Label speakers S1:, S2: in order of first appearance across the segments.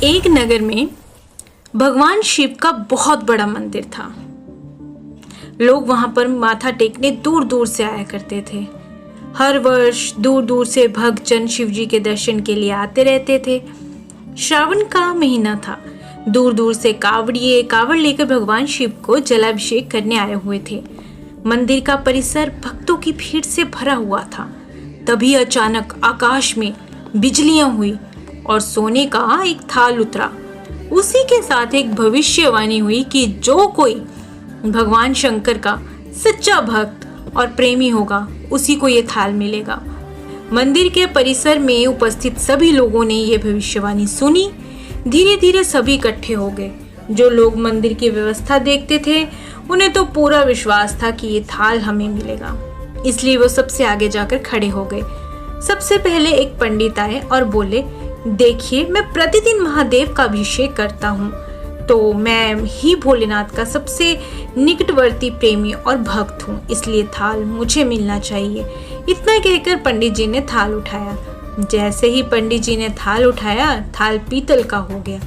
S1: एक नगर में भगवान शिव का बहुत बड़ा मंदिर था। लोग वहां पर माथा टेकने दूर दूर से आया करते थे। हर वर्ष दूर दूर से भक्तजन शिव जी के दर्शन के लिए आते रहते थे। श्रावण का महीना था। दूर दूर से कावड़िए कावड़ लेकर भगवान शिव को जलाभिषेक करने आए हुए थे। मंदिर का परिसर भक्तों की भीड़ से भरा हुआ था। तभी अचानक आकाश में बिजलियां हुई और सोने का एक थाल उतरा। उसी के साथ एक भविष्यवाणी हुई कि जो कोई भगवान शंकर का सच्चा भक्त और प्रेमी होगा उसी को ये थाल मिलेगा। मंदिर के परिसर में उपस्थित सभी लोगों ने ये भविष्यवाणी सुनी। धीरे धीरे सभी इकट्ठे हो गए। जो लोग मंदिर की व्यवस्था देखते थे उन्हें तो पूरा विश्वास था कि ये थाल हमें मिलेगा, इसलिए वो सबसे आगे जाकर खड़े हो गए। सबसे पहले एक पंडित आए और बोले, देखिए, मैं प्रतिदिन महादेव का अभिषेक करता हूँ, तो मैं ही भोलेनाथ का सबसे निकटवर्ती प्रेमी और भक्त हूँ, इसलिए थाल मुझे मिलना चाहिए। इतना कहकर पंडित जी ने थाल उठाया। जैसे ही पंडित जी ने थाल उठाया, थाल पीतल का हो गया।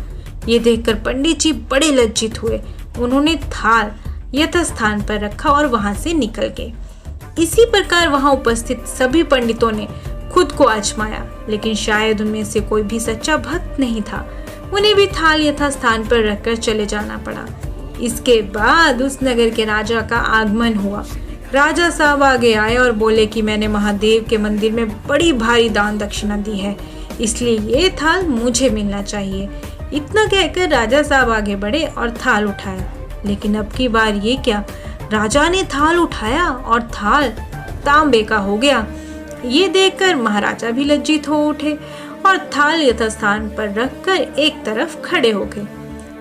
S1: ये देखकर पंडित जी बड़े लज्जित हुए। उन्होंने थाल यथास्थान पर रखा और वहां से निकल गए। इसी प्रकार वहां उपस्थित सभी पंडितों ने खुद को आजमाया, लेकिन शायद उनमें से कोई भी सच्चा भक्त नहीं था। उन्हें भी थाल यथास्थान पर रखकर चले जाना पड़ा। इसके बाद उस नगर के राजा का आगमन हुआ। राजा साहब आगे आए और बोले कि मैंने महादेव के मंदिर में बड़ी भारी दान दक्षिणा दी है, इसलिए ये थाल मुझे मिलना चाहिए। इतना कहकर राजा साहब आगे बढ़े और थाल उठाया। लेकिन अब की बार ये क्या, राजा ने थाल उठाया और थाल तांबे का हो गया। ये देखकर महाराजा भी लज्जित हो उठे और थाल यथास्थान पर रखकर एक तरफ खड़े हो गए।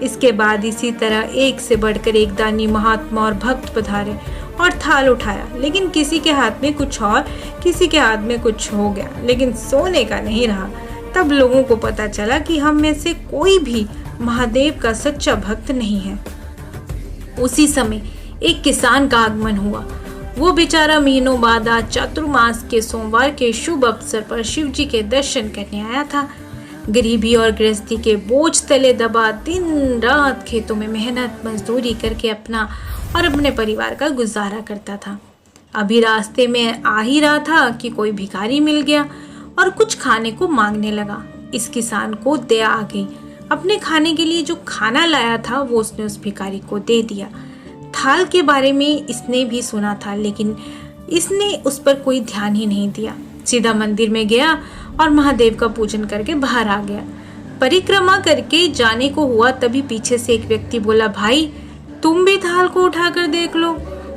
S1: इसके बाद इसी तरह एक से बढ़कर एक दानी महात्मा और भक्त पधारे और थाल उठाया, लेकिन किसी के हाथ में कुछ और किसी के हाथ में कुछ हो गया, लेकिन सोने का नहीं रहा। तब लोगों को पता चला कि हम में से कोई भी महादेव का सच्चा भक्त नहीं है। उसी समय एक किसान का आगमन हुआ। वो बेचारा महीनों बाद आज चातुर्मास के सोमवार के शुभ अवसर पर शिव जी के दर्शन करने आया था। गरीबी और गृहस्थी के बोझ तले दबा दिन रात खेतों में मेहनत मजदूरी करके अपना और अपने परिवार का गुजारा करता था। अभी रास्ते में आ ही रहा था कि कोई भिखारी मिल गया और कुछ खाने को मांगने लगा। इस किसान को दया आ गई। अपने खाने के लिए जो खाना लाया था वो उसने उस भिखारी को दे दिया। थाल के बारे में इसने भी सुना था, लेकिन इसने उस पर कोई ध्यान ही नहीं दिया। सीधा मंदिर में गया और महादेव का पूजन करके बाहर आ गया। परिक्रमा करके जाने को हुआ, तभी पीछे से एक व्यक्ति बोला, भाई तुम भी थाल को उठाकर देख लो,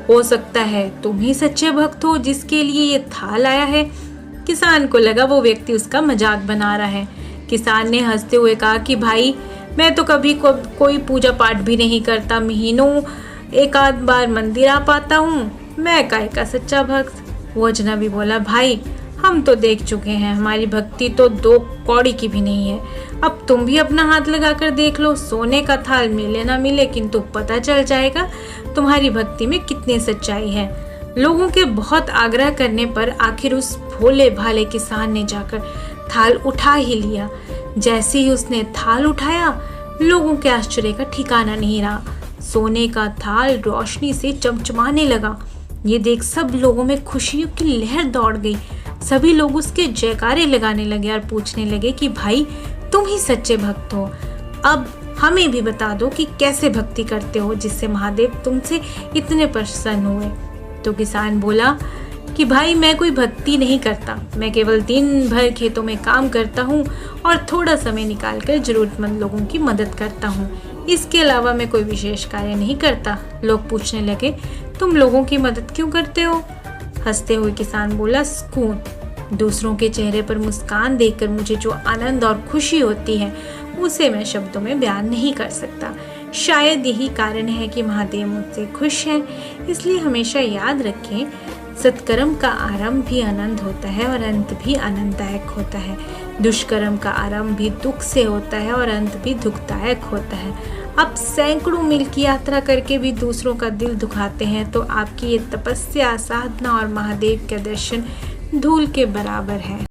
S1: हो सकता है तुम ही सच्चे भक्त हो जिसके लिए ये थाल आया है। किसान को लगा वो व्यक्ति उसका मजाक बना रहा है। किसान ने हंसते हुए कहा कि भाई, मैं तो कभी कोई पूजा पाठ भी नहीं करता, महीनों एक आध बार मंदिर आ पाता हूँ, मैं काहे का सच्चा भक्त। वो अजनबी बोला, भाई हम तो देख चुके हैं, हमारी भक्ति तो 2 कौड़ी की भी नहीं है। अब तुम भी अपना हाथ लगाकर देख लो, सोने का थाल मिले ना मिले किंतु पता चल जाएगा तुम्हारी भक्ति में कितनी सच्चाई है। लोगों के बहुत आग्रह करने पर आखिर उस भोले भाले किसान ने जाकर थाल उठा ही लिया। जैसे ही उसने थाल उठाया, लोगों के आश्चर्य का ठिकाना नहीं रहा। सोने का थाल रोशनी से चमचमाने लगा। ये देख सब लोगों में खुशियों की लहर दौड़ गई। सभी लोग उसके जयकारे लगाने लगे और पूछने लगे कि भाई तुम ही सच्चे भक्त हो, अब हमें भी बता दो कि कैसे भक्ति करते हो जिससे महादेव तुमसे इतने प्रसन्न हुए। तो किसान बोला कि भाई मैं कोई भक्ति नहीं करता, मैं केवल दिन भर खेतों में काम करता हूँ और थोड़ा समय निकालकर जरूरतमंद लोगों की मदद करता हूँ, इसके अलावा मैं कोई विशेष कार्य नहीं करता। लोग पूछने लगे, तुम लोगों की मदद क्यों करते हो? हंसते हुए किसान बोला, सुकून। दूसरों के चेहरे पर मुस्कान देखकर मुझे जो आनंद और खुशी होती है उसे मैं शब्दों में बयान नहीं कर सकता। शायद यही कारण है कि महादेव मुझसे खुश हैं। इसलिए हमेशा याद रखें, सत्कर्म का आरंभ भी आनंद होता है और अंत भी आनंददायक होता है। दुष्कर्म का आरंभ भी दुख से होता है और अंत भी दुखदायक होता है। आप सैकड़ों मील की यात्रा करके भी दूसरों का दिल दुखाते हैं तो आपकी ये तपस्या, साधना और महादेव के दर्शन धूल के बराबर है।